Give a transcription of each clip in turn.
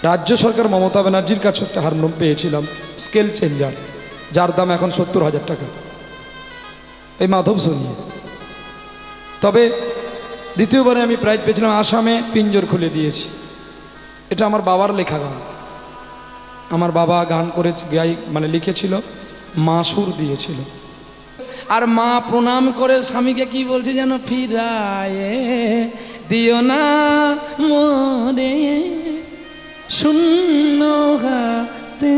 রাজ্য সরকার মমতা ব্যানার্জির কাছে একটা হারমোনিয়াম পেয়েছিলাম, স্কেল চেঞ্জার, যার দাম এখন 70,000 টাকা, এই মাধব শুনিয়ে। তবে দ্বিতীয়বারে আমি প্রাইজ পেয়েছিলাম আসামে, পিঞ্জর খুলে দিয়েছি। এটা আমার বাবার লেখা গান, আমার বাবা গান করেছে, গাই মানে লিখেছিল, মা সুর দিয়েছিল। আর মা প্রণাম করে স্বামীকে কি বলছে যেন, ফিরায়ে দিও না মোরে শূন্য হাতে,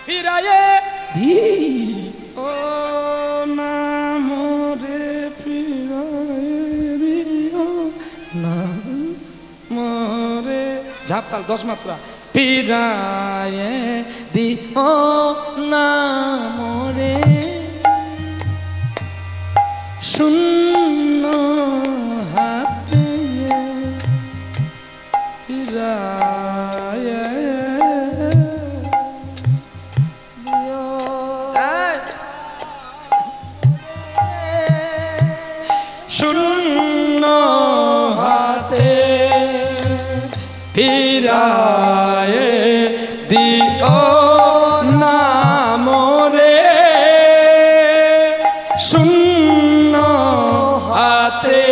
ফিরায়ে দিও না মোরে, ফিরায়ে দিও না মোরে, ঝাপতাল 10 মাত্রা, ফিরায়ে দিও না মোরে শূন্য হাতে, ফিরায়ে দিও শূন্য হাতে, ফিরায়ে দিও না মোরে শূন্য হাতে,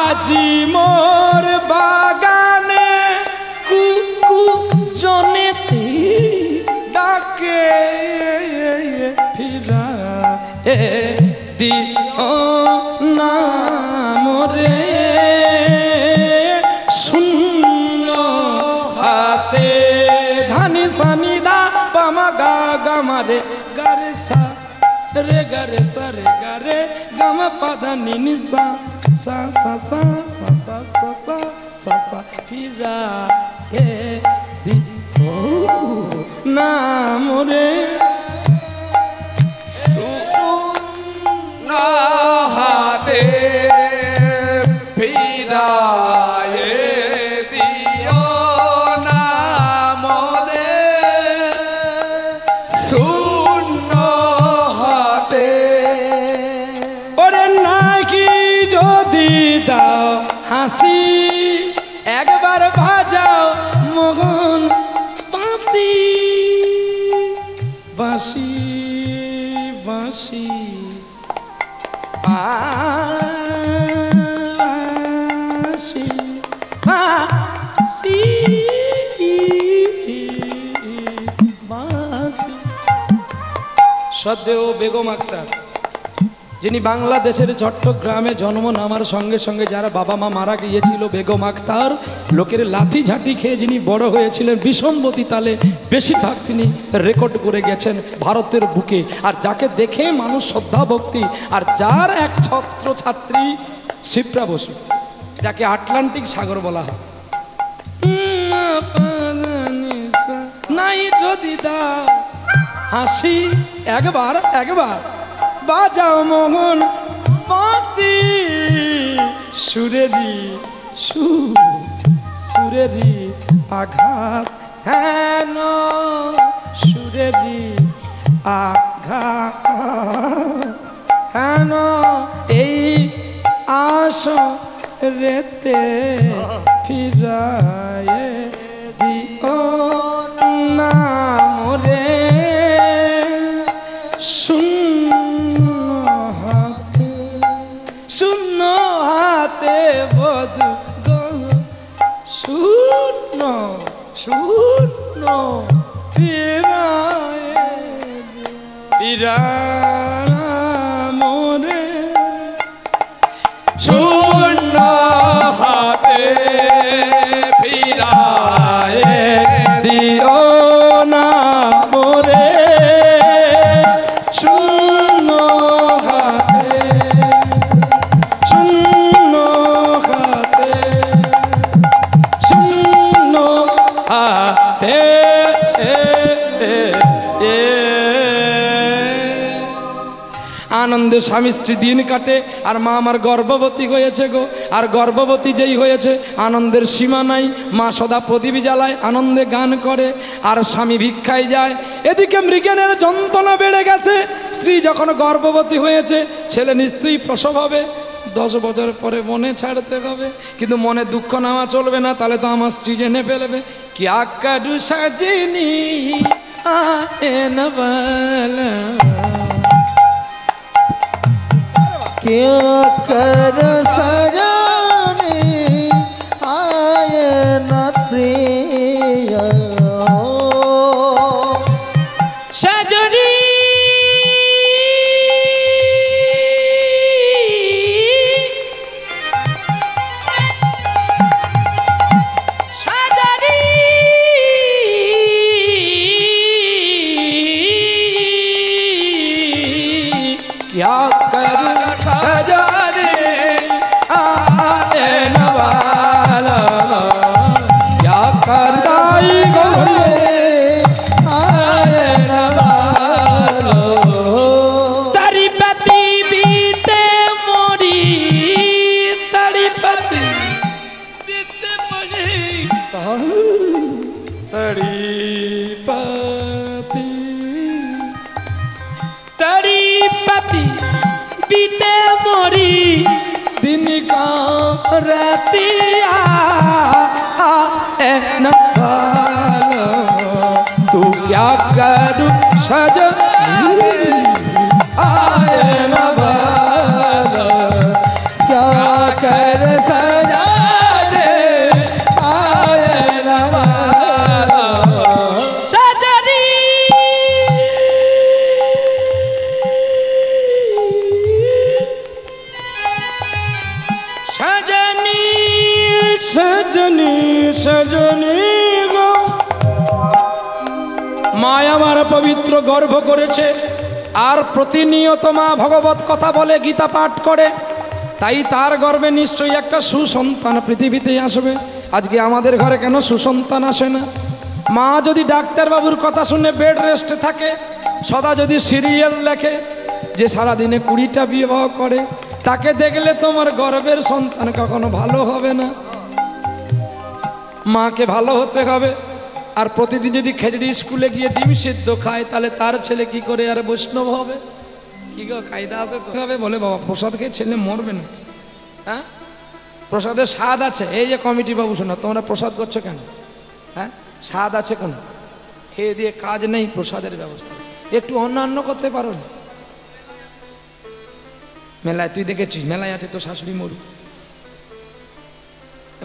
আজি মোর বাগানে কুকু জনেতে ডাকে, ফিরায়ে দিও না মোরে শূন্য হাতে, ধানি সানি দা পামা গা গামারে গারে সা রে গারে সা রে গারে গামা পাদা নি সা সা সা সা সা সা সা সা সা সা, ফিরায়ে দিও না মোরে শূন্য হাতে, ফিরায়ে দিও না মোরে শূন্য হাতে, ওরে নাকি যদি দাও হাসি, একবার বাজাও মগন বাঁশি, বাঁশি বাঁশি বাঁশি বাঁশি বাঁশি। সদ্দেও বেগম আক্তার, যিনি বাংলাদেশের চট্টগ্রামে জন্ম নেওয়ার সঙ্গে সঙ্গে যারা বাবা মা মারা গিয়েছিল, বেগম আক্তার লোকের লাথি ঝাঁটি খেয়ে যিনি বড় হয়েছিলেন, বিষমবতী তালে বেশিরভাগ তিনি রেকর্ড করে গেছেন ভারতের বুকে। আর যাকে দেখে মানুষ শ্রদ্ধা ভক্তি, আর যার এক ছাত্র ছাত্রী শিপ্রা বসু, যাকে আটলান্টিক সাগর বলা হয়। নাই যদি দাও হাসি, একবার একবার বাজাও মোহন বাঁশি, সুরেরি সুরেরি আঘাত হেন, সুরেরি আঘাত হেন, এই আস রেতে ফিরায়ে দিও না মোরে শূন্য হাতে বধু শূন্য শূন্য, ফিরায়ে মোরে শূন্য হাতে, ফিরায়ে দিও না মোরে শূন্য হাতে, শূন্য হাতে, শূন্য হাতে। আনন্দে স্বামী স্ত্রী দিন কাটে, আর মা আমার গর্ভবতী হয়েছে গো। আর গর্ভবতী যেই হয়েছে, আনন্দের সীমা নাই। মা সদা প্রদীপ জ্বালায়, আনন্দে গান করে, আর স্বামী ভিক্ষায় যায়। এদিকে মৃগেনের যন্ত্রণা বেড়ে গেছে। স্ত্রী যখন গর্ভবতী হয়েছে, ছেলে নিশ্চয়ই প্রসব হবে। 10 বছর পরে মনে ছাড়তে হবে, কিন্তু মনে দুঃখ নেওয়া চলবে না, তাহলে তো আমার স্ত্রী জেনে ফেলবে। क्या करूं सजनी आए न वाला, क्या कर सजनी आए न प्रिय, सजनी क्या कर सजने आए न वाला, क्या कर दाई गोरे आए न वाला, तेरी पति बीते मोरी, तेरी पति बीते मोरी, तेरी पति तेरी पति बीते मोरी दिन का रहतिया न वाला, तू क्या करूं सजनी आए न वाला, क्या कर सजनी आए न वाला, सजनी सजनी सजनी सजनी गो, মায়া আমার পবিত্র গর্ভ করেছে, আর প্রতিনিয়ত মা ভগবত কথা বলে, গীতা পাঠ করে, তাই তার গর্ভে নিশ্চয়ই একটা সুসন্তান পৃথিবীতে আসবে। আজকে আমাদের ঘরে কেন সুসন্তান আসে না? মা যদি ডাক্তারবাবুর কথা শুনে বেড রেস্টে থাকে, সদা যদি সিরিয়াল লেখে, যে সারাদিনে 20টা বিবাহ করে, তাকে দেখলে তোমার গর্ভের সন্তান কখনো ভালো হবে না। মাকে ভালো হতে হবে। আর প্রতিদিন যদি খেজড়ি স্কুলে গিয়ে ডিম সিদ্ধ খায়, তাহলে তার ছেলে কি করে আর বৈষ্ণব হবে? কি গো কায়দা আছে তো হবে? বলে বাবা প্রসাদ খেয়ে ছেলে মরবে না। হ্যাঁ, প্রসাদের স্বাদ আছে। এই যে কমিটি বাবু শোনো, তোমরা প্রসাদ করছো কেন? হ্যাঁ, স্বাদ আছে কোন? খেয়ে দিয়ে কাজ নেই, প্রসাদের ব্যবস্থা একটু অন্যান্য করতে পারো না। মেলায় তুই দেখেছিস, মেলায় আছে তো শাশুড়ি মরু।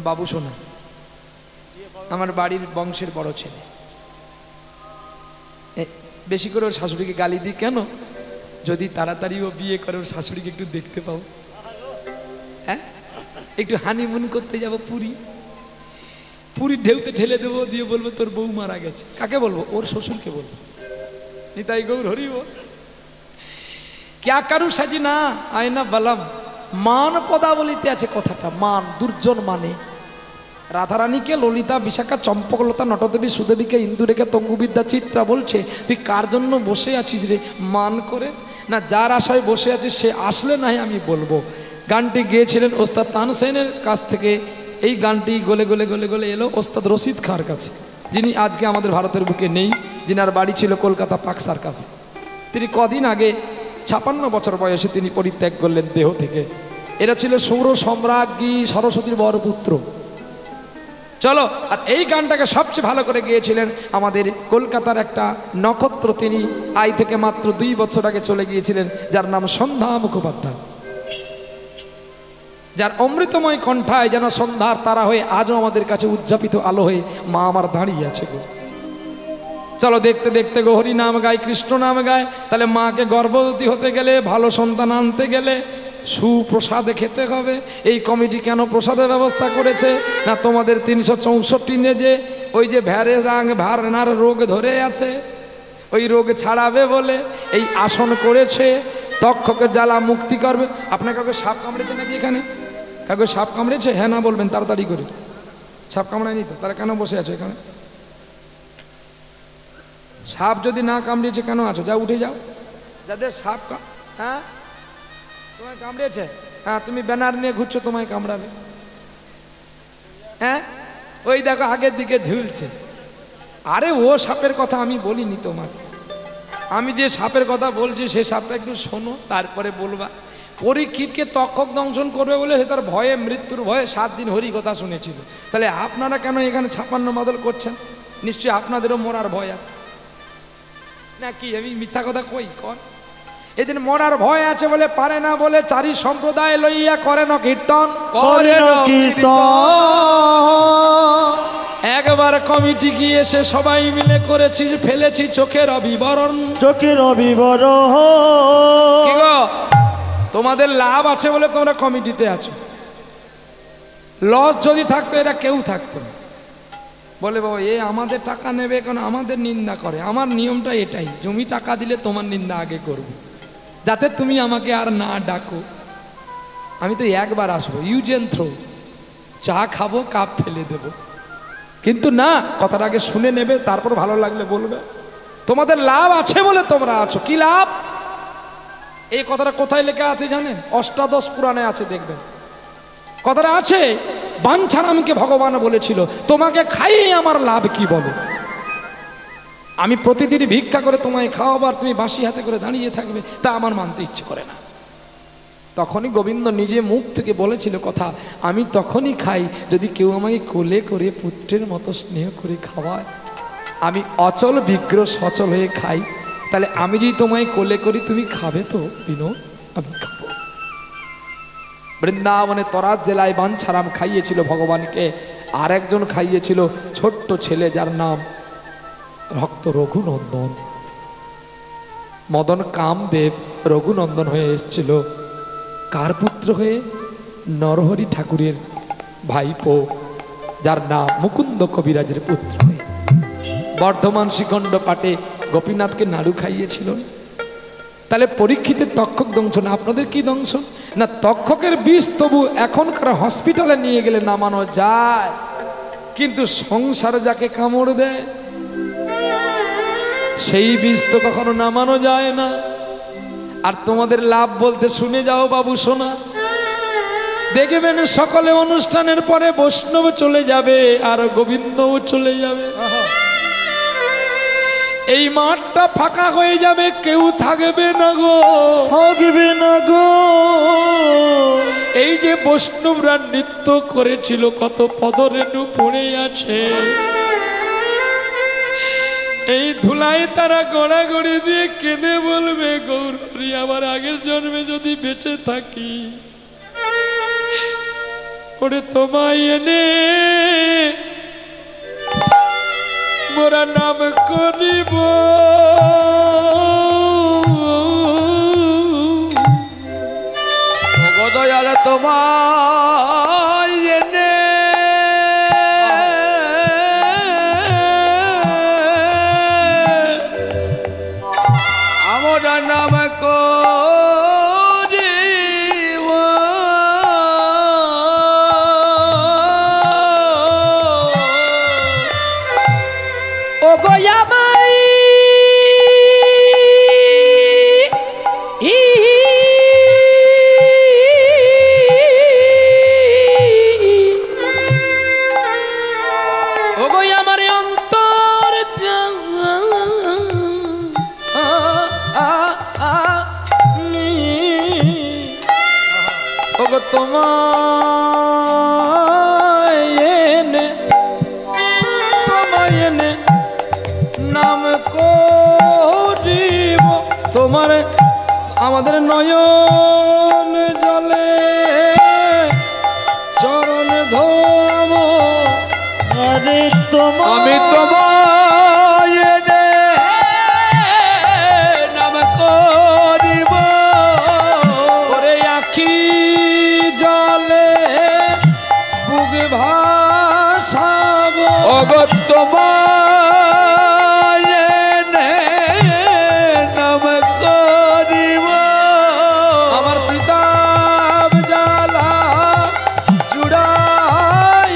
বাবু শোনা, আমার বাড়ির বংশের বড় ছেলে, বেশি করে ওর শাশুড়িকে গালি দিই কেন? যদি তাড়াতাড়ি ও বিয়ে করে, ওর শাশুড়িকে একটু দেখতে পাবো। হ্যাঁ, একটু হানিমুন করতে যাব পুরী, পুরীর ঢেউতে ঠেলে দেবো, দিয়ে বলবো তোর বউ মারা গেছে। কাকে বলবো? ওর শ্বশুরকে বলবো। নিতাই গৌর হরি বল। क्या करूं सजना आयना बलम, मान पदावलिते আছে কথাটা, মান দুর্জন মানে। রাধারানীকে ললিতা, বিশাখা, চম্পকলতা, নটদেবী, সুদেবীকে, ইন্দুরেখা, তঙ্গুবিদ্যা, চিত্রা বলছে তুই কার জন্য বসে আছিস রে? মান করে না, যার আশায় বসে আছিস সে আসলে নাই আমি বলবো। গানটি গেয়েছিলেন ওস্তাদ তানসেনের কাছ থেকে। এই গানটি গলে গলে গলে গলে এলো ওস্তাদ রশিদ খাঁর কাছে, যিনি আজকে আমাদের ভারতের বুকে নেই, যিনার বাড়ি ছিল কলকাতা পাকসার কাছে। তিনি কদিন আগে 56 বছর বয়সে তিনি পরিত্যাগ করলেন দেহ থেকে। এরা ছিল সৌর সম্রাজ্ঞী সরস্বতীর বড় পুত্র। চলো, আর এই গানটাকে সবচেয়ে ভালো করে গিয়েছিলেন আমাদের কলকাতার একটা নক্ষত্র, তিনি আজ থেকে মাত্র 2 বছর আগে চলে গিয়েছিলেন, যার নাম সন্ধ্যা মুখোপাধ্যায়, যার অমৃতময় কণ্ঠায় যেন সন্ধ্যার তারা হয়ে আজও আমাদের কাছে উজ্জাপিত আলো হয়ে মা আমার দাঁড়িয়ে আছে গো। চলো দেখতে দেখতে গো হরি নাম গায়, কৃষ্ণ নাম গায়। তাহলে মাকে গর্ভবতী হতে গেলে, ভালো সন্তান আনতে গেলে সুপ্রসাদে খেতে হবে। এই কমিটি কেন প্রসাদের ব্যবস্থা করেছে না, তোমাদের 364 যে ওই যে ভারনার রোগ ধরে আছে, ওই রোগ ছাড়াবে বলে এই আসন করেছে, তক্ষকের জ্বালা মুক্তি করবে। আপনার কাউকে সাপ কামড়েছে নাকি এখানে? কাউকে সাপ কামড়েছে? হ্যাঁ না বলবেন তাড়াতাড়ি করে। সাপ কামড়ায়নি তো, তারা কেন বসে আছো এখানে? সাপ যদি না কামড়িয়েছে কেন আছো? যাও, উঠে যাও। যাদের সাপ হ্যাঁ তোমায় কামড়িয়েছে, হ্যাঁ তুমি ব্যানার নিয়ে ঘুরছো, তোমায় কামড়াবে। হ্যাঁ, ওই দেখো আগের দিকে ঝুলছে। আরে ও সাপের কথা আমি বলিনি তোমাকে, আমি যে সাপের কথা বলছি সে সাপটা একটু শোনো, তারপরে বলবা। পরীক্ষিতকে তক্ষক দংশন করবে বলে সে তার ভয়ে, মৃত্যুর ভয়ে 7 দিন হরি কথা শুনেছিল। তাহলে আপনারা কেন এখানে 56 মাদল করছেন? নিশ্চয়ই আপনাদেরও মরার ভয় আছে নাকি? আমি মিথ্যা কথা কই? কর এদিন মরার ভয় আছে বলে পারে না বলে চারি সম্প্রদায় লইয়া করেন কীর্তন, করেন কীর্তন। একবার কমিটি গিয়ে সে সবাই মিলে করেছি, ফেলেছি চোখের বিবরণ। চোখের বিবরণ। কি গো, তোমাদের লাভ আছে বলে তোমরা কমিটিতে আছো, লস যদি থাকতো এরা কেউ থাকতো না। বলে বাবা এ আমাদের টাকা নেবে কেন, আমাদের নিন্দা করে। আমার নিয়মটা এটাই, জমি টাকা দিলে তোমার নিন্দা আগে করব, যাতে তুমি আমাকে আর না ডাকো। আমি তো একবার আসবো, ইউজ এন্ড থ্রো, চা খাবো কাপ ফেলে দেব। কিন্তু না, কথাটা আগে শুনে নেবে, তারপর ভালো লাগলে বলবে। তোমাদের লাভ আছে বলে তোমরা আছো। কি লাভ? এই কথাটা কোথায় লেখা আছে জানেন? অষ্টাদশ পুরাণে আছে, দেখবেন কথাটা আছে। বাঞ্ছারামকে ভগবান বলেছিল তোমাকে খাইয়ে আমার লাভ কি বলো? আমি প্রতিদিন ভিক্ষা করে তোমায় খাওয়াবো আর তুমি বাঁশি হাতে করে দাঁড়িয়ে থাকবে, তা আমার মানতে ইচ্ছে করে না। তখনই গোবিন্দ নিজে মুখ থেকে বলেছিল কথা, আমি তখনই খাই যদি কেউ আমাকে কোলে করে পুত্রের মতো স্নেহ করে খাওয়ায়। আমি অচল বিগ্রহ সচল হয়ে খাই, তাহলে আমি যদি তোমায় কোলে করি তুমি খাবে তো বিনোদ? আমি খাবো। বৃন্দাবনে তরাত জেলায় বাঞ্ছারাম খাইয়েছিল ভগবানকে, আর একজন খাইয়েছিল ছোট্ট ছেলে যার নাম ভক্ত রঘুনন্দন। মদন কামদেব রঘুনন্দন হয়ে এসেছিল কার পুত্র হয়ে? নরহরি ঠাকুরের ভাইপো, যার নাম মুকুন্দ কবিরাজের পুত্র হয়ে। বর্ধমান শ্রীখণ্ড পাটে গোপীনাথকে নাড়ু খাইয়েছিল। তাহলে পরীক্ষিতের তক্ষক দংশন, আপনাদের কি দংশন? না, তক্ষকের বিষ তবু এখনকার হসপিটালে নিয়ে গেলে নামানো যায়, কিন্তু সংসারে যাকে কামড় দেয় সেই বিষ তো কখনো নামানো যায় না। আর তোমাদের লাভ বলতে শুনে যাও বাবু সোনা, দেখবেন সকলে অনুষ্ঠানের পরে বৈষ্ণব চলে যাবে আর গোবিন্দও চলে যাবে। এই মাঠটা ফাঁকা হয়ে যাবে, কেউ থাকবে না গো, থাকবে না গো। এই যে বৈষ্ণবরা নৃত্য করেছিল, কত পদরেণু পড়ে আছে, এই ধুলায় তারা গড়াগড়ি দিয়ে কেঁদে বলবে গৌরী আবার আগের জন্মে যদি বেঁচে থাকি ওরে তোমায় এনে মোরা নাম করিব। দয়ালে তোমায় এনে আমরা নাম করিব। ও গোয়ামাই ও গোয়া আমার অন্তর ও গো তোমায় এনে নাম করিব। তোমার আমাদের নয়ন জলে চরণ ধোব। আরে তোমার আমি তোমায় এনে নাম করিব। ওরে আখি জলে বুক ভাসাব। অগত তোমায় এনে নাম করিব। আমার তিতাব জ্বালা জুড়াইব।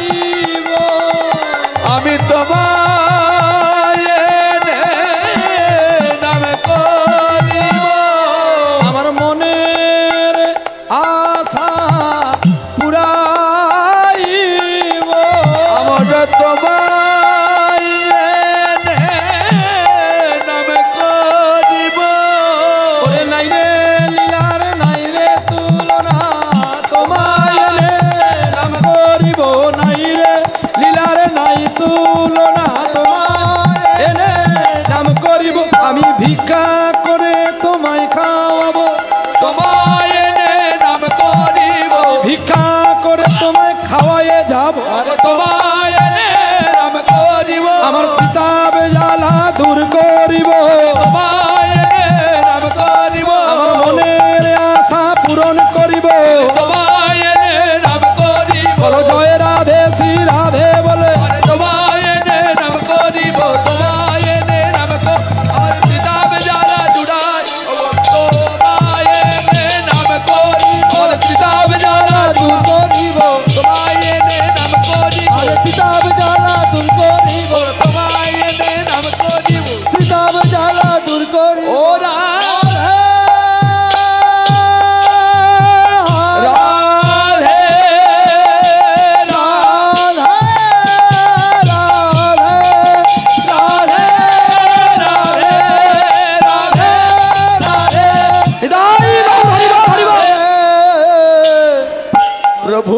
আমি তোমায় এনে নাম করিব। আমার মনের আশা পুরাইব। আমার তোমায় যাব আরে তোমায় এনে নাম করিব আমার চিতাবে জ্বালা দূর করিব তোমায় এনে নাম করিব আমার মনের আশা পূরণ করিব তোমায় এনে নাম করিব বলো জয় রাধে শ্রী রাধে বলে আরে তোমায় এনে নাম করিব তোমায় এনে নাম আমার কিতাবে জ্বালা জুড়াই তোমায় এনে নাম করিব কিতাবে জ্বালা দূর করিব তোমায় এনে নাম করিব আরে কিতাব জ্বালা দূর করিব তোমায় এনে নাম করিব কিতাব জ্বালা দূর করিব ও রাধে प्रभु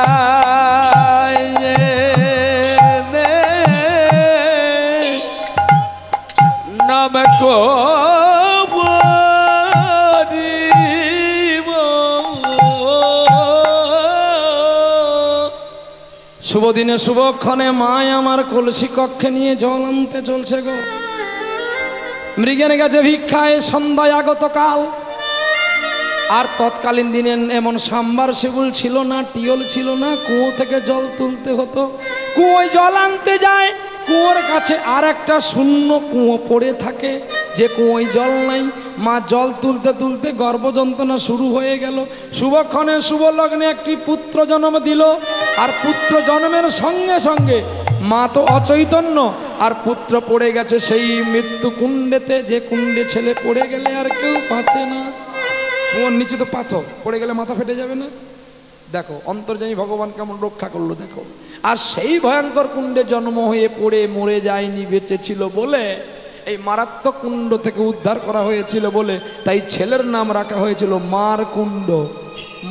तुम्हारे नाम को শুভ দিনে শুভক্ষণে মায় আমার কলসি কক্ষে নিয়ে জল আনতে চলছে গো মৃগের গেছে ভিক্ষায় সন্ধ্যায় আগত কাল আর তৎকালীন দিনে এমন সাবমার্সিবল ছিল না টিউল ছিল না কুয়ো থেকে জল তুলতে হতো কুয়োয় জল আনতে যায় কুয়োর কাছে আর একটা শূন্য কুয়ো পড়ে থাকে যে কুয়োয় জল নাই মা জল তুলতে তুলতে গর্ভযন্ত্রণা শুরু হয়ে গেল শুভক্ষণে শুভ লগ্নে একটি পুত্র জন্ম দিল আর পুত্র জন্মের সঙ্গে সঙ্গে মা তো অচৈতন্য আর পুত্র পড়ে গেছে সেই মৃত্যু কুণ্ডেতে যে কুণ্ডে ছেলে পড়ে গেলে আর কেউ বাঁচে না কুয়োর নিচে তো পাথর পড়ে গেলে মাথা ফেটে যাবে না দেখো অন্তর্যামী ভগবান কেমন রক্ষা করলো দেখো আর সেই ভয়ঙ্কর কুণ্ডে জন্ম হয়ে পড়ে মরে যায়নি বেঁচে ছিল বলে এই মারাত্মক কুণ্ড থেকে উদ্ধার করা হয়েছিল বলে তাই ছেলের নাম রাখা হয়েছিল মার কুণ্ড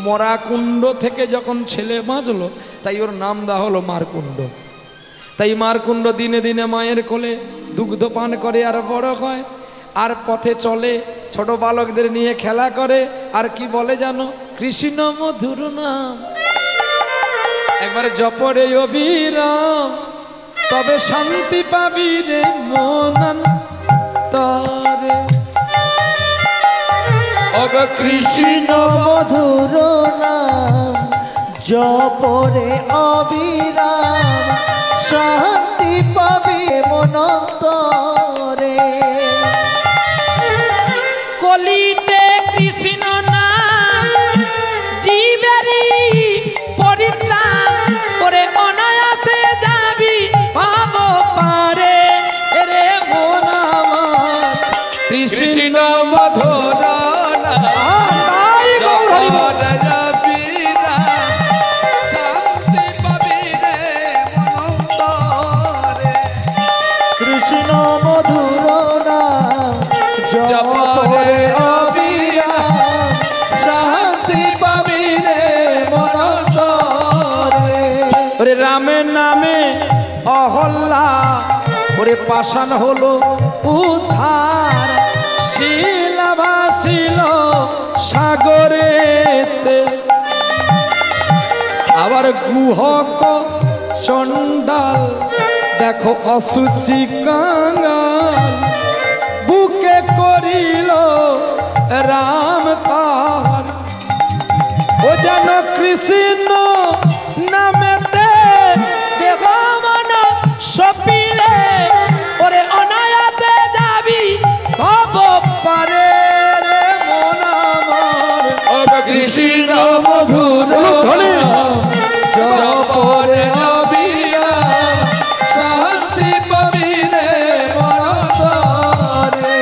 মরা কুণ্ড থেকে যখন ছেলে বাঁচলো তাই ওর নাম দেওয়া হলো মার কুণ্ড তাই মার কুণ্ড দিনে দিনে মায়ের কোলে দুগ্ধ পান করে আর বড় হয় আর পথে চলে ছোট বালকদের নিয়ে খেলা করে আর কি বলে জানো কৃষ্ণ মধুর নাম একবার জপরে অবিরাম তবে শান্তি পাবি রে মনান্তরে অগ কৃষ্ণ মধুর নাম জপরে অবিরাম শান্তি পাবে মনন্তরে কলিতে কৃষ্ণ নাম জীবেরি পরিত্রাণ করে অনায়াসে যাবি পাব পারে রে মন আমার কৃষ্ণ মধুর তাই গৌর হরি বল। শান্তি পাবি রে মনন্তরে কৃষ্ণ মধুর নাম জপরে অবিরাম শান্তি পাবি রে মনন্তরে ওরে রামের নামে অহল্লা ওরে পাষাণ হলো উদ্ধার শিলা ভাসিল সাগরেতে আবার গুহক চণ্ডাল দেখো অসুচি কাঙ্গাল বুকে করিল রাম তার ও যেন কৃষ্ণ নামেতে দেহ মন সপিলে ওরে অনায়াসে যাবি ভব পারে রে মন আমার কৃষ্ণ মধুর জপরে অবিরাম শান্তি পাবি রে মনন্তরে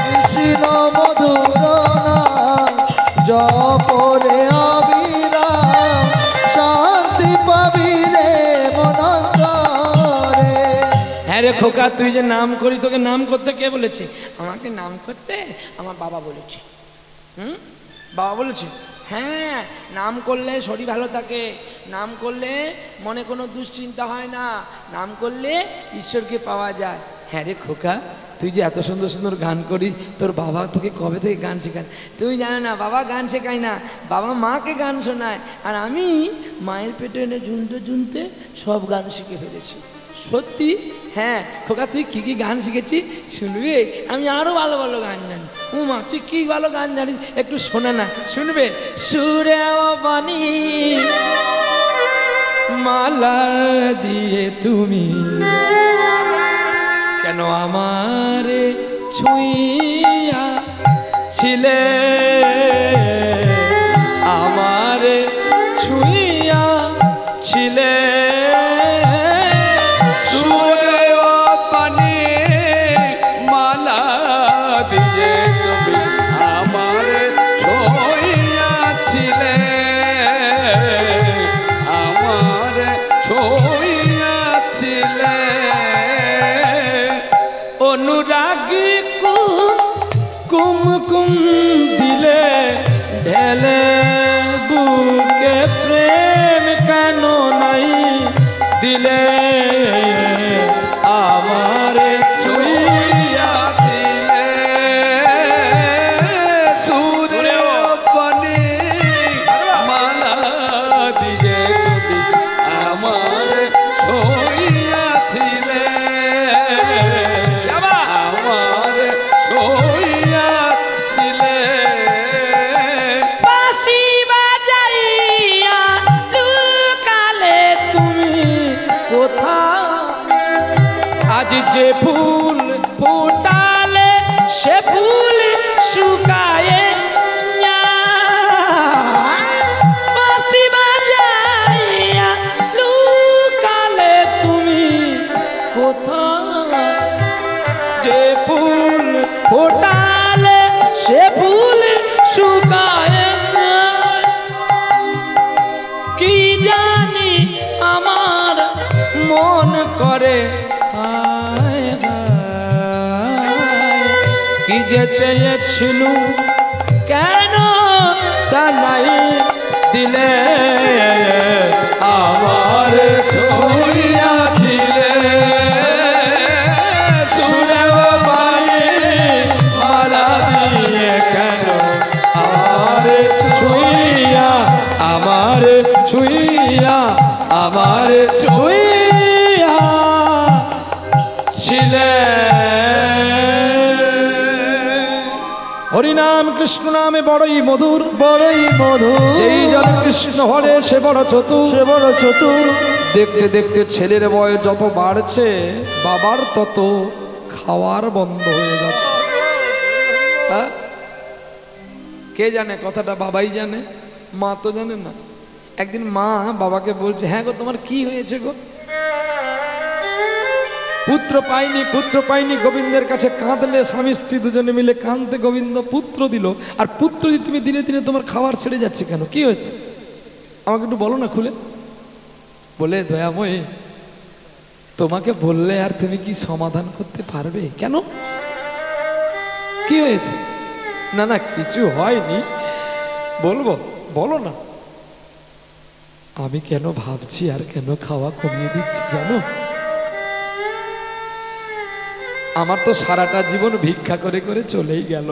কৃষ্ণ মধুর নাম জপরে অবিরাম শান্তি পাবি রে মনন্তরে হ্যাঁ রে খোকা তুই যে নাম করি তোকে নাম করতে কে বলেছে আমাকে নাম করতে আমার বাবা বলেছে বাবা বলেছে হ্যাঁ নাম করলে শরীর ভালো থাকে নাম করলে মনে কোনো দুশ্চিন্তা হয় না নাম করলে ঈশ্বরকে পাওয়া যায় হ্যাঁ রে খোকা, তুই যে এত সুন্দর সুন্দর গান করি, তোর বাবা তোকে কবে থেকে গান শেখায়? তুমি জানো না, বাবা গান শেখায় না, বাবা মাকে গান শোনায়, আর আমি মায়ের পেটে এনে ঝুনতে ঝুনতে সব গান শিখে ফেলেছি। সত্যি? হ্যাঁ খোকা, তুই কী কী গান শিখেছি শুনবে? আমি আরও ভালো ভালো গান জানি। মা তুই কী ভালো গান জানিস একটু শোনা না, শুনবে? সুরে বাণী মালা দিয়ে তুমি কেন আমারে ছুঁইয়া ছিলে, আমারে ছুঁইয়া ছিলে। সুরে বাণী মালা দিয়ে তুমি আমার ছুঁইয়াছিলে, আমার ছুঁইয়াছিলে। অনুরাগী কুম কুম দিলে ঢেলে বুকে প্রেম কেন নাই দিলে, আমারে ছুঁইয়াছিলে। সুরে বাণী মালা দিয়ে তুমি আমার ছুঁইয়াছিলে, আমার ছুঁইয়াছিলে। বাঁশি বাজাইয়া লুকালে তুমি কোথাও, আজ যে ফুল ফোটালে সে ফুল শুকায়ে বাঁশি বাজাইয়া লুকালে তুমি কোথাও, যে ফুল ফোটালে সে ফুল শুকায়। কি জানি আমার মন করে হায় হায়, কি যে চেয়েছিল কেন তা নাই দিলে, আমার ছুঁইয়াছিলে। সুরে বাণী মালা দিয়ে কেন আমার ছুঁইয়া, আমার ছুঁইয়া, আমার ছুঁইয়া ছিলে। হরিনাম কৃষ্ণ নামে বড়ই মধুর, বড়ই মধুর, যেই জন কৃষ্ণ হরে সে বড় চতুর, সে বড় চতুর। দেখতে দেখতে ছেলের বয়স যত বাড়ছে বাবার তত খাওয়ার বন্ধ হয়ে যাচ্ছে। হ্যাঁ? কে জানে কথাটা? বাবাই জানে, মা তো জানে না। একদিন মা বাবাকে বলছে, হ্যাঁ গো তোমার কি হয়েছে গো? পুত্র পাইনি, পুত্র পাইনি, গোবিন্দের কাছে কাঁদলে, স্বামী স্ত্রী দুজনে মিলে কাঁদতে গোবিন্দ পুত্র দিল, আর পুত্র দিয়ে তুমি দিনে দিনে তোমার খাবার ছেড়ে যাচ্ছে কেন, কি হয়েছে আমাকে একটু বলো না খুলে। বলে, দয়াময় তোমাকে বললে আর তুমি কি সমাধান করতে পারবে? কেন, কি হয়েছে? না না কিছু হয়নি, বলবো, বলো না। আমি কেন ভাবছি আর কেন খাওয়া কমিয়ে দিচ্ছি জানো? আমার তো সারাটা জীবন ভিক্ষা করে করে চলেই গেল,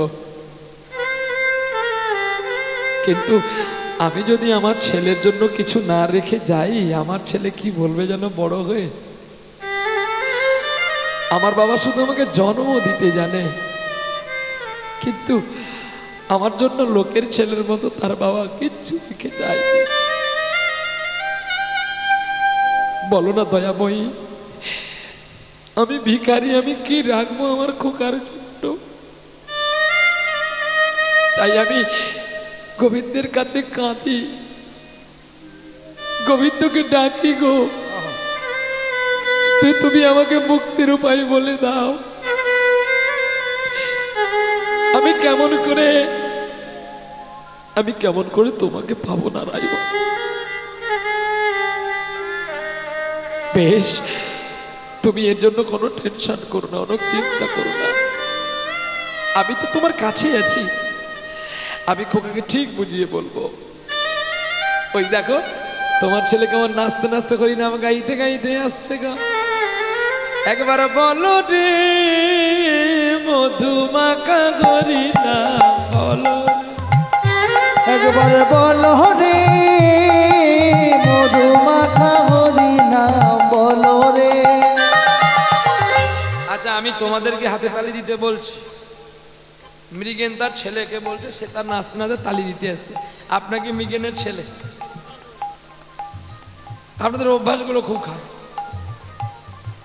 কিন্তু আমি যদি আমার ছেলের জন্য কিছু না রেখে যাই, আমার ছেলে কি বলবে যেন বড় হয়ে? আমার বাবা শুধু আমাকে জন্ম দিতে জানে, কিন্তু আমার জন্য লোকের ছেলের মতো তার বাবা কিচ্ছু রেখে যায়নি। বলো না দয়াময়ী, আমি ভিখারি, আমি কি রাখবো আমার খোকার জন্য? তাই আমি গোবিন্দের কাছে কাঁদি, গোবিন্দকে ডাকি, গো তুমি আমাকে মুক্তির উপায় বলে দাও। আমি কেমন করে তোমাকে পাবো না রাইব? বেশ, তুমি এর জন্য কোনো টেনশন করো না, অনেক চিন্তা করো না, আমি তো তোমার কাছে আছি, আমি খোকাকে ঠিক বুঝিয়ে বলবো। ওই দেখো তোমার ছেলে কেমন নাচতে নাচতে করি না গাইতে গাইতে আসছে গা। একবার বলো রে মধুমাখা হরি নাম বলো, একবার বলো রে মধুমাখা হরি নাম বলো রে। আচ্ছা আমি তোমাদেরকে হাতে তালি দিতে বলছি, মৃগেন তার ছেলেকে বলছে, সে তার নাচতে নাচতে তালি দিতে আসছে। আপনাকে মৃগেনের ছেলে, আপনাদের অভ্যাসগুলো খুব খারাপ।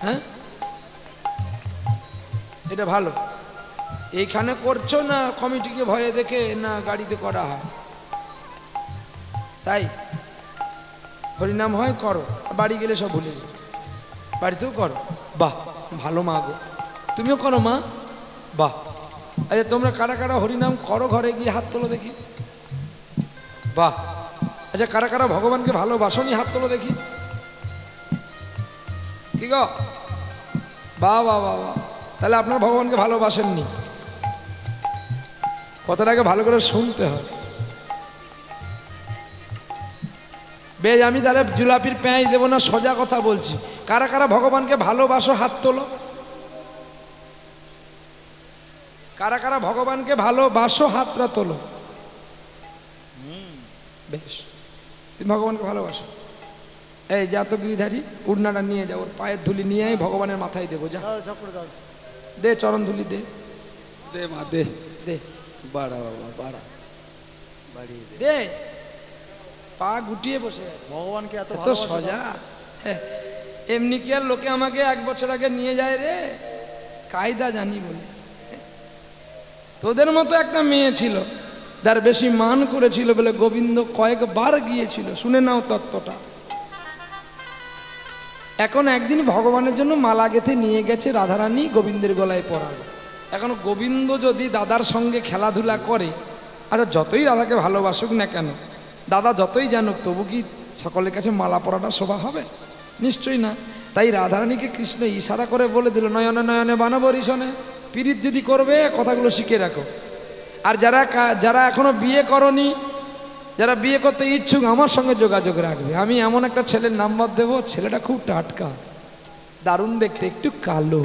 হ্যাঁ এটা ভালো এইখানে করছো না কমিটিকে ভয়ে দেখে না গাড়িতে করা হয়, তাই হরিনাম হয় করো, বাড়ি গেলে সব ভুলে যাবে, বাড়িতেও করো। বাহ ভালো মা গো, তুমিও করো মা, বাহ। আচ্ছা তোমরা কারা কারা হরিনাম করো ঘরে গিয়ে হাত তোলো দেখি, বাহ। আচ্ছা কারা কারা ভগবানকে ভালোবাসনি হাত তোলো দেখি, কি গো, বাহ বাহ বাহ বাহ। তাহলে আপনার ভগবানকে ভালোবাসেননি, কথাটাকে ভালো করে শুনতে হয়। বেশ আমি তাহলে জুলাপির পেঁয়াজ দেবো না, সোজা কথা বলছি। কারা কারা ভগবানকে ভালোবাসো হাত তোলো, কারা কারা ভগবানকে ভালোবাসো হাতটা তোলো। বেশ তুমি ভগবানকে ভালোবাসো, এই যা তো গিরিধারী উড়নাটা নিয়ে যাও, ওর পায়ের ধুলি নিয়ে ভগবানের মাথায় দেবো, যা দে চরণ ধুলি দে, দে মা দে, দে বাড়া বাবা বাড়া, বাড়িয়ে দে। দে, পা গুটিয়ে বসে আছে। ভগবানকে এত সোজা, এমনি কি আর লোকে আমাকে 1 বছর আগে নিয়ে যায় রে, কায়দা জানি বলে। তোদের মতো একটা মেয়ে ছিল যার বেশি মান করেছিল বলে গোবিন্দ কয়েকবার গিয়েছিল, শুনে নাও তত্ত্বটা। এখন একদিন ভগবানের জন্য মালা গেঁথে নিয়ে গেছে রাধারানী, গোবিন্দের গলায় পরালো। এখন গোবিন্দ যদি দাদার সঙ্গে খেলাধুলা করে, আচ্ছা যতই রাধাকে ভালোবাসুক না কেন, দাদা যতই জানুক, তবু কি সকলের কাছে মালা পরাটা শোভা হবে? নিশ্চয়ই না। তাই রাধারানীকে কৃষ্ণ ইশারা করে বলে দিল, নয়নে নয়নে বানাবো ঋষণে, পীড়িত যদি করবে কথাগুলো শিখে রাখো। আর যারা এখনো বিয়ে করনি, যারা বিয়ে করতে ইচ্ছুক, আমার সঙ্গে যোগাযোগ রাখবে। আমি এমন একটা ছেলের নাম্বার দেবো, ছেলেটা খুব টাটকা, দারুণ দেখতে, একটু কালো,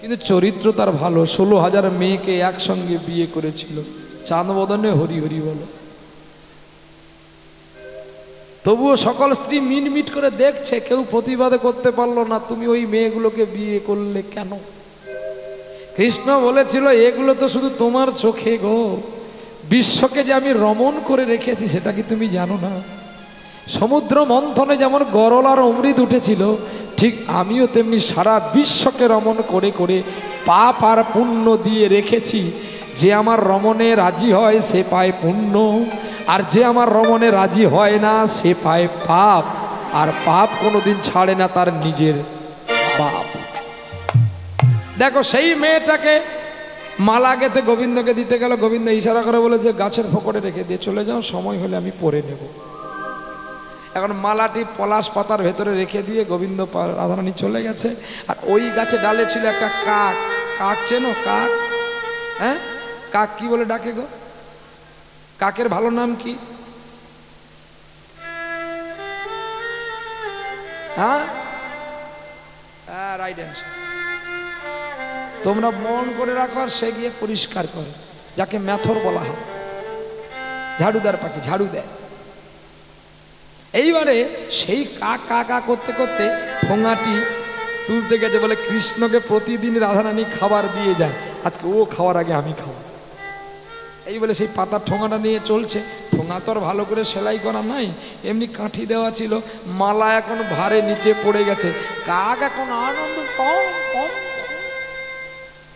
কিন্তু চরিত্র তার ভালো। 16,000 মেয়েকে একসঙ্গে বিয়ে করেছিল, চাঁদ বদনে হরি হরি বলো। তবুও সকল স্ত্রী মিটমিট করে দেখছে, কেউ প্রতিবাদ করতে পারলো না, তুমি ওই মেয়েগুলোকে বিয়ে করলে কেন? কৃষ্ণ বলেছিল, এগুলো তো শুধু তোমার চোখে গো, বিশ্বকে যে আমি রমণ করে রেখেছি সেটা কি তুমি জানো না? সমুদ্র মন্থনে যেমন গরল আর অমৃত উঠেছিল, ঠিক আমিও তেমনি সারা বিশ্বকে রমণ করে করে পাপ আর পুণ্য দিয়ে রেখেছি। যে আমার রমণে রাজি হয় সে পায় পুণ্য, আর যে আমার রমণে রাজি হয় না সে পায় পাপ, আর পাপ কোনোদিন ছাড়ে না তার নিজের পাপ। দেখো সেই মেয়েটাকে মালা গেতে গোবিন্দকে দিতে গেল, গোবিন্দ ইশারা করে বলেছে গাছের ফোকরে রেখে দিয়ে চলে যাও, সময় হলে আমি পরে নেব। এখন মালাটি পলাশ পাতার ভেতরে রেখে দিয়ে গোবিন্দ রাধারানী চলে গেছে। আর ওই গাছে ডালে ছিল একটা কাক। কাক চেনো? কাক, হ্যাঁ কাক কি বলে ডাকে গো? কাকের ভালো নাম কি? হ্যাঁ রাইট অ্যান্সার। তোমরা মন করে রাখো, আর সে গিয়ে পরিষ্কার করে, যাকে ম্যাথর বলা হয়, ঝাড়ুদার পাখি, ঝাড়ু দেয়। এইবারে সেই কাক কা কা করতে করতে ঠোঙাটি তুলতে গেছে, বলে কৃষ্ণকে প্রতিদিন রাধারানী খাবার দিয়ে যায়, আজকে ও খাওয়ার আগে আমি খাবো। এই বলে সেই পাতার ঠোঙাটা নিয়ে চলছে। ঠোঙা তো আর ভালো করে সেলাই করা নাই, এমনি কাঠি দেওয়া ছিল। মালা এখন ভারে নিচে পড়ে গেছে, কাক এখন আনন্দ কম কম,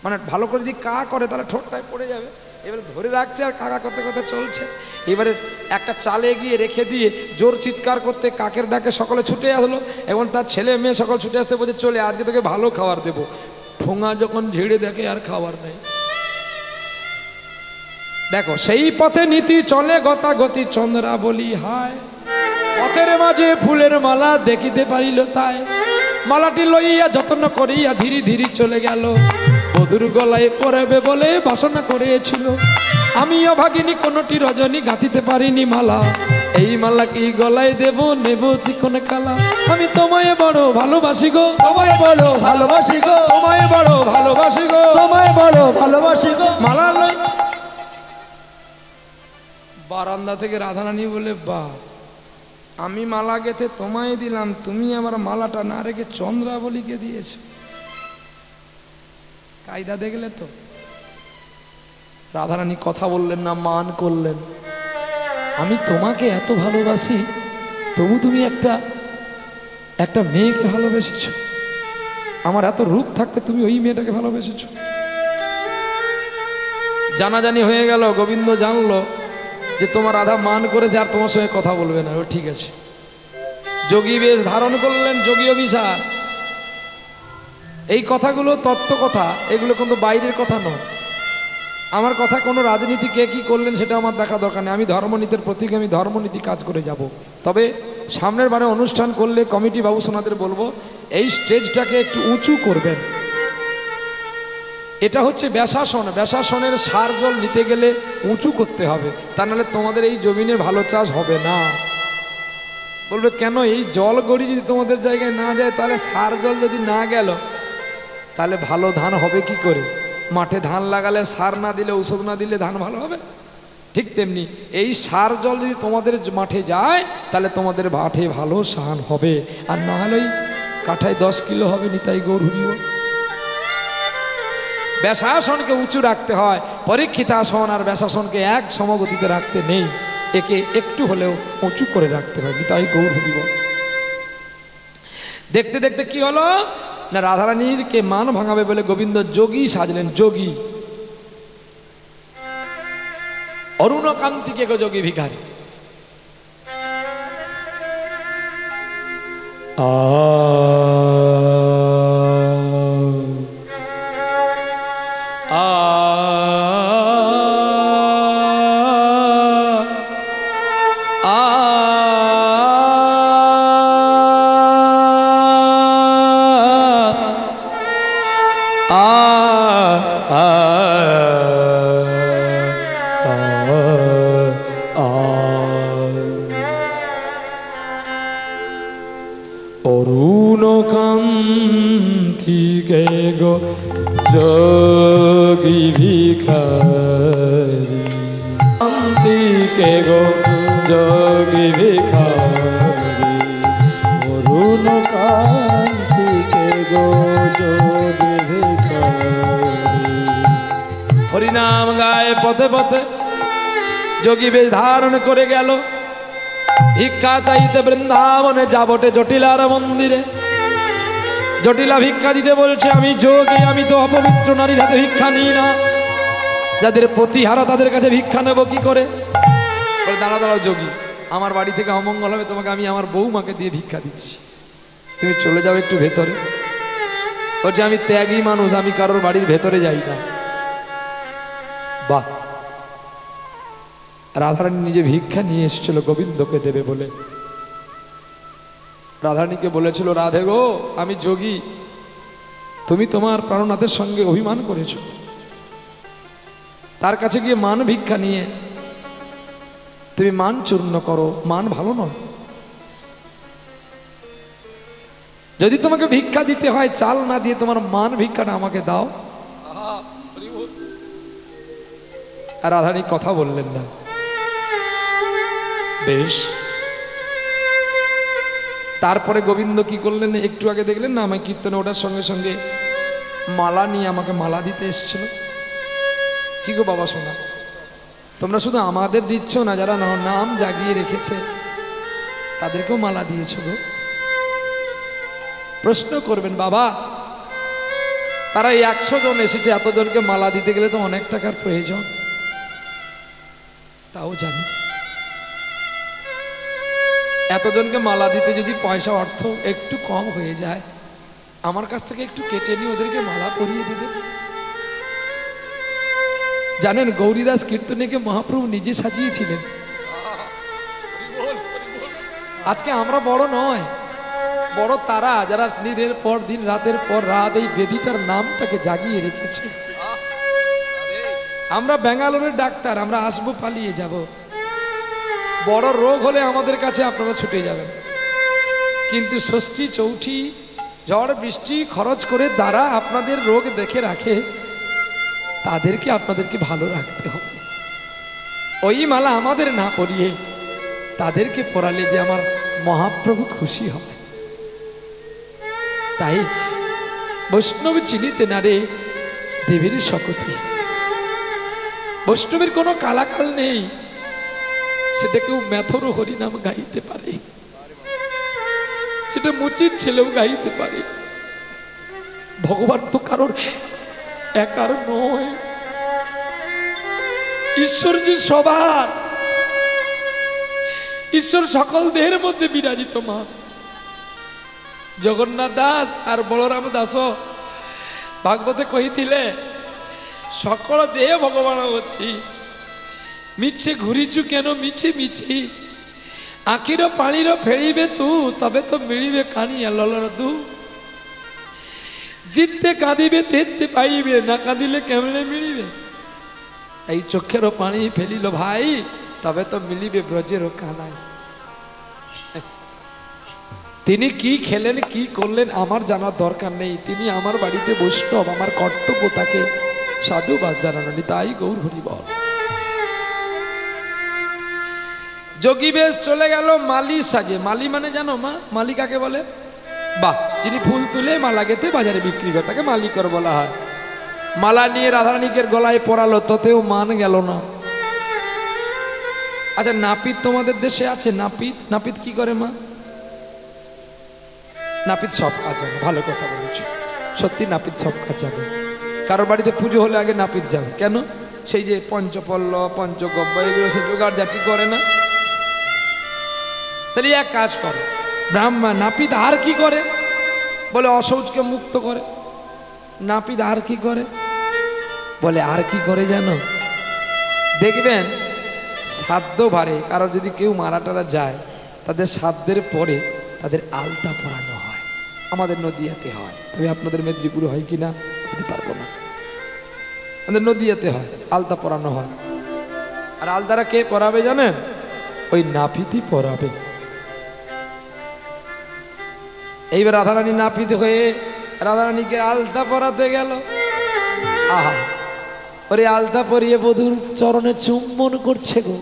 মানে ভালো করে যদি কা করে তাহলে ঠোঁটটায় পড়ে যাবে। এবারে ধরে রাখছে আর কাকা করতে করতে চলছে। এবারে একটা চালে গিয়ে রেখে দিয়ে জোর চিৎকার করতে কাকের ডাকে সকলে ছুটে আসলো, এবং তার ছেলে মেয়ে সকল ছুটে আসতে বলছে, চলে আজকে তোকে ভালো খাবার দেবো। ঠোঙা যখন ঝেড়ে দেখে আর খাবার নেই। দেখো সেই পথে নীতি চলে গতাগতি, চন্দ্রা বলি হায়, পথের মাঝে ফুলের মালা দেখিতে পারিল তাই। মালাটি লইয়া যত্ন করিয়া ধীরে ধীরে চলে গেল, বধুর গলায় পড়বে বলে বাসনা করেছিল। আমি অভাগিনী কোনটি রজনী গাঁথিতে পারিনি মালা, এই মালা কি গলায় দেব, নেব চিকন কালা। আমি তোমায় বড় ভালোবাসি গো, তোমায় বড় ভালোবাসি গো, তোমায় বড় ভালোবাসি গো, তোমায় বড় ভালোবাসি গো। মালা লই। বারান্দা থেকে রাধারানী বলে, বা আমি মালা গেথে তোমায় দিলাম, তুমি আমার মালাটা না রেখে চন্দ্রাবলীকে দিয়েছ। কায়দা দেখলে তো। রাধারানী কথা বললেন না, মান করলেন। আমি তোমাকে এত ভালোবাসি, তবু তুমি একটা মেয়েকে ভালোবেসেছ। আমার এত রূপ থাকতে তুমি ওই মেয়েটাকে ভালোবেসেছ। জানাজানি হয়ে গেল, গোবিন্দ জানলো যে তোমার রাধা মান করেছে, আর তোমার সঙ্গে কথা বলবে না। ও ঠিক আছে। যোগী বেশ ধারণ করলেন, যোগী অভিসার। এই কথাগুলো তত্ত্ব কথা, এগুলো কিন্তু বাইরের কথা নয়। আমার কথা কোনো রাজনীতি কে কি করলেন সেটা আমার দেখা দরকার নেই। আমি ধর্মনীতির প্রতীক, আমি ধর্মনীতি কাজ করে যাব। তবে সামনের বারে অনুষ্ঠান করলে কমিটি বাবু সোনাদের বলবো, এই স্টেজটাকে একটু উঁচু করবেন। এটা হচ্ছে ব্যাসাসন, ব্যাসাসনের সার জল নিতে গেলে উঁচু করতে হবে, তা নাহলে তোমাদের এই জমিনে ভালো চাষ হবে না। বলবে কেন, এই জল গড়ি যদি তোমাদের জায়গায় না যায়, তাহলে সার জল যদি না গেল, তাহলে ভালো ধান হবে কি করে? মাঠে ধান লাগালে সার না দিলে, ঔষধ না দিলে ধান ভালো হবে? ঠিক তেমনি এই সার জল যদি তোমাদের মাঠে যায়, তাহলে তোমাদের মাঠে ভালো ধান হবে। আর না হলেই কাঠায় 10 কিলো হবে। নিতাই গৌর হরিব। ব্যাসাসনকে উঁচু রাখতে হয়, পরীক্ষিতাসন আর ব্যাসাসনকে এক সমগতিতে রাখতে নেই, একে একটু হলেও উঁচু করে রাখতে হয়। নিতাই গৌর হরিব। দেখতে দেখতে কি হলো না, রাধারানীর কে মান ভাঙাবে বলে গোবিন্দ যোগী সাজলেন। যোগী অরুণকান্তিকে গো যোগী ভিখারি। অরুণকান্তিকে গো যোগী ভিখারি, কান্তিকে গো যোগী ভিখারি, অরুণকান্তিকে গো যোগী ভিখারি। হরিনাম গায়ে পথে পথে যোগী বেশ ধারণ করে গেল। ভিক্ষা চাইতে বৃন্দাবনে যাবটে জটিলার মন্দিরে। জটিলা ভিক্ষা দিতে বলছে, আমি যোগী, আমি তো অপবিত্র নারীর হাতে ভিক্ষা নিই না। যাদের প্রতিহারা তাদের কাছে ভিক্ষা নেব কি করে? দাঁড়া দাঁড়াও যোগী, আমার বাড়ি থেকে অমঙ্গল হবে, তোমাকে আমি আমার বউমাকে দিয়ে ভিক্ষা দিচ্ছি, তুমি চলে যাও একটু ভেতরে। বলছে আমি ত্যাগী মানুষ, আমি কারোর বাড়ির ভেতরে যাই না। বাহ, রাধারানী নিজে ভিক্ষা নিয়ে এসেছিল গোবিন্দকে দেবে বলে। রাধারানীকে বলেছিল, রাধে গো আমি যোগী, তুমি তোমার প্রাণনাথের সঙ্গে অভিমান করেছ। তার কাছে গিয়ে মান ভিক্ষা নিয়ে তুমি মান চূর্ণ করো, মান ভালো নয়। যদি তোমাকে ভিক্ষা দিতে হয়, চাল না দিয়ে তোমার মান ভিক্ষাটা আমাকে দাও। আর রাধারানী কথা বললেন না। বেশ, তারপরে গোবিন্দ কি করলেন একটু আগে দেখলেন না, আমায় কীর্তনে ওঠার সঙ্গে সঙ্গে মালা নিয়ে আমাকে মালা দিতে এসেছিল। কি গো বাবা শোনা, তোমরা শুধু আমাদের দিচ্ছ না, যারা নাম জাগিয়ে রেখেছে তাদেরকেও মালা দিয়েছ গো। প্রশ্ন করবেন বাবা, তারা এই 100 জন এসেছে, এতজনকে মালা দিতে গেলে তো অনেক টাকার প্রয়োজন, তাও জানি। এতজনকে মালা দিতে যদি পয়সা অর্থ একটু কম হয়ে যায়, আমার কাছ থেকে একটু কেটে নিয়ে ওদেরকে মালা পরিয়ে দেবে। জানেন গৌরীদাস কীর্তনীকে মহাপ্রভু নিজে সাজিয়েছিলেন। আজকে আমরা বড় নয়, বড় তারা যারা দিনের পর দিন রাতের পর রাত এই বেদিটার নামটাকে জাগিয়ে রেখেছে। আমরা ব্যাঙ্গালোরের ডাক্তার, আমরা আসবো পালিয়ে যাব, বড় রোগ হলে আমাদের কাছে আপনারা ছুটে যাবেন, কিন্তু ষষ্ঠী চৌঠি ঝড় বৃষ্টি খরচ করে দ্বারা আপনাদের রোগ দেখে রাখে, তাদেরকে আপনাদেরকে ভালো রাখতে হবে। ওই মালা আমাদের না পরিয়ে তাদেরকে পরালে যে আমার মহাপ্রভু খুশি হবে। তাই বৈষ্ণব চিনিতে না রে দেবীর শকতি। বৈষ্ণবের কোনো কালাকাল নেই, সেটা কেউ মেথরও হরিনাম গাইতে পারে, সেটা মুচির ছেলেও গাইতে পারে। ভগবান তো কারোর একার নয়, ঈশ্বর যে সবার, ঈশ্বর সকল দেহের মধ্যে বিরাজিত মা। জগন্নাথ দাস আর বলরাম দাস ভাগবতে কহিলে সকল দেহ ভগবান অছি, মিছে ঘুরিছু কেন মিছে মিছি, আখির পানির ফেড়িবে তু তবে তো মিলিবে কানিয়া ললর দু, জিততে কাঁদিবে তেতে পাইবে, না কাঁদিলে কেমনে মিলিবে। এই চোখের পানি ফেলিল ভাই, তবে তো মিলিবে ব্রজের কানায়। তিনি কি খেলেন কি করলেন আমার জানার দরকার নেই, তিনি আমার বাড়িতে বৈষ্ণব, আমার কর্তব্য তাকে সাধুবাদ জানানো। তাই গৌর হরি বল। যোগী বেশ চলে গেল মালি সাজে। মালি মানে জানো মা, মালি কাকে বলে? বাহ, যিনি ফুল তুলে মালা গেতে বাজারে বিক্রি করে তাকে মালিকর বলা হয়। মালা নিয়ে রাধারানীকের গলায় পরালো, তাতেও মান গেল না। আচ্ছা, নাপিত তোমাদের দেশে আছে? নাপিত, নাপিত কি করে মা? নাপিত সব কাজ জানে। ভালো কথা বলেছ, সত্যি নাপিত সব কাজ জানে। কারোর বাড়িতে পুজো হলে আগে নাপিত যাবে। কেন? সেই যে পঞ্চপল্লব পঞ্চগব্য এগুলো সে জোগাড় যাচি করে না? তাহলে এক কাজ করে ব্রাহ্মণ। নাপিত আর কি করে? বলে অশৌচকে মুক্ত করে। নাপিত আর কি করে? বলে আর কি করে জানো? দেখবেন শ্রাদ্ধ ভারে কারো যদি কেউ মারা টারা যায়, তাদের শ্রাদ্ধের পরে তাদের আলতা পরানো হয়। আমাদের নদিয়াতে হয়, তবে আপনাদের মেদিনীপুরে হয় কিনা বলতে পারবো না। আমাদের নদিয়াতে হয়, আলতা পরানো হয়। আর আলতারা কে পরাবে জানেন? ওই নাপিতই পরাবে। এইবার রাধারানী নাপিত হয়ে রাধারানীকে আলতা পরাতে গেল। আহা, ওরে আলতা পরিয়ে বধূর চরণে চুম্বন করছে গো।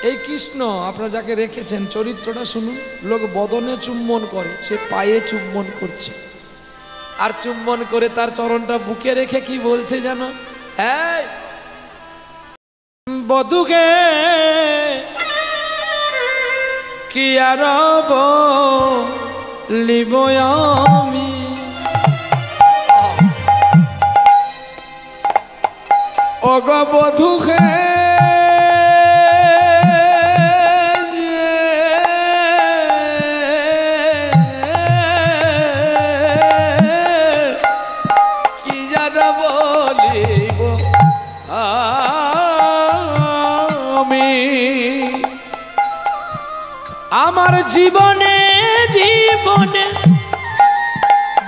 এই কৃষ্ণ আপনারা যাকে রেখেছেন চরিত্রটা শুনুন। লোক বদনে চুম্বন করে, সে পায়ে চুম্বন করছে। আর চুম্বন করে তার চরণটা বুকে রেখে কি বলছে জানো? এই বধূকে কি আর বলিব আমি, অগ বধূকে কি আর বলিব আমি। আমার জীবনে জীবনে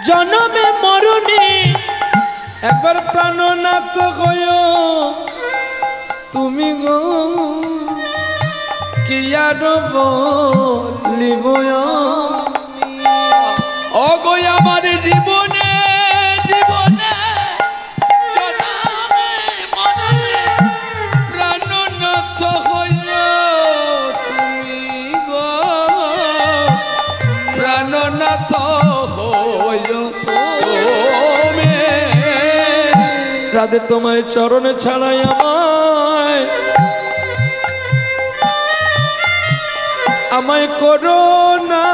জন্মে মরণে একবার প্রাণনাথ হয় তুমি গো, কি আর বলিব আমি। ও গো আমার জীবনে জীবনে জন্মে মরণে প্রাণনাথ হয় তুমি গো, প্রাণনাথ হয় তুমি। রাধে তোমায় চরণে ছাড়াই আমায় করো না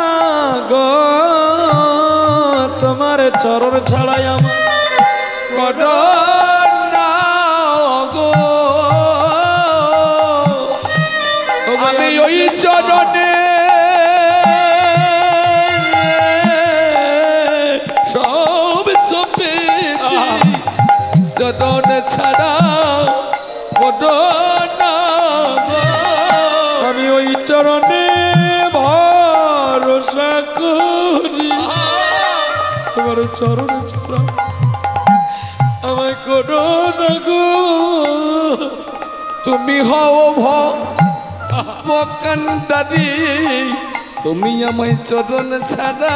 গো, তোমার চরণ ছাড়াই আমায় করো না গো। আমি ওই চরণে সব সপেছি, চরণ ছাড়া করো না গো। আমি ওই চরণে ভরসা করি, আমার চরণে ছাড়া আমায় করো না গো, তুমি হও ভকান্ডারি, তুমি আমায় চরণ ছাড়া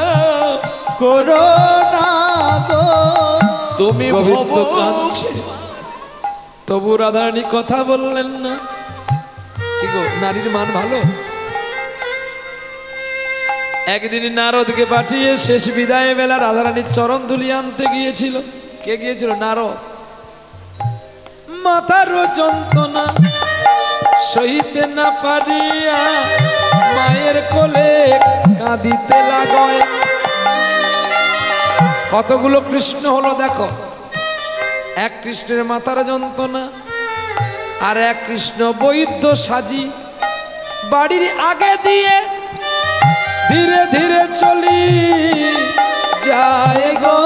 করো না গো। তুমি গোবিন্দ ভব কাঁদছে, তবু রাধারানী কথা বললেন না। কি গো, নারীর মান ভালো? একদিন নারদকে পাঠিয়ে শেষ বিদায় বেলা রাধারানীর চরণ ধুলি আনতে গিয়েছিল। কে গিয়েছিল? নারদ। মাথার যন্ত্রণা সইতে না পারিয়া মায়ের কোলে কাঁদিতে লাগয়। কতগুলো কৃষ্ণ হলো দেখো, এক কৃষ্ণের মাথার যন্ত্রণা, আর এক কৃষ্ণ বৈদ্য সাজি বাড়ির আগে দিয়ে ধীরে ধীরে চলি যায় গো,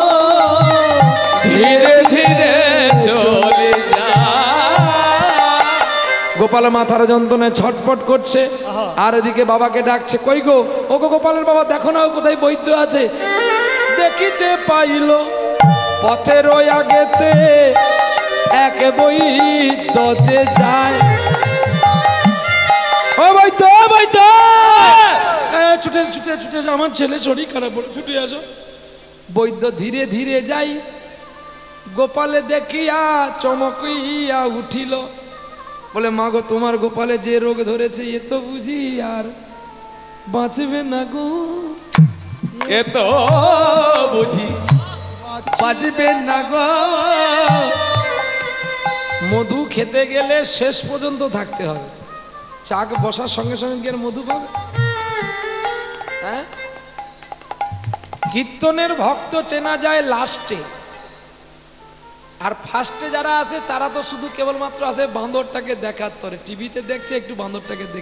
ধীরে ধীরে চলে গোপালের মাথার যন্ত্রণায় ছটফট করছে, আর এদিকে বাবাকে ডাকছে, কই গো, ও গো গোপালের বাবা, দেখো না কোথায় বৈদ্য আছে। দেখিতে পাইল পথের ওই আগেতে এক বৈদ্য যে যায়। ও বৈদ্য, ও বৈদ্য, ছুটে ছুটে ছুটে, আমার ছেলে শরীর খারাপ, বলে ছুটে আসো। বৈদ্য ধীরে ধীরে যাই, গোপালে দেখিয়া চমকিয়া উঠিল, বলে মা গো, তোমার গোপালে যে রোগ ধরেছে এ তো বুঝি আর বাঁচবে না গো, এ তো বুঝি বাঁচবে না গো। মধু খেতে গেলে শেষ পর্যন্ত থাকতে হবে, চাক বসার সঙ্গে সঙ্গে কি আর মধু পাবে? হ্যাঁ, কীর্তনের ভক্ত চেনা যায় লাস্টে, আর ফার্স্টে যারা আছে তারা তো শুধু কেবলমাত্র আসে বাঁদরটাকে দেখার তরে, টিভিতে দেখছে একটু বাঁদরটাকে দেখে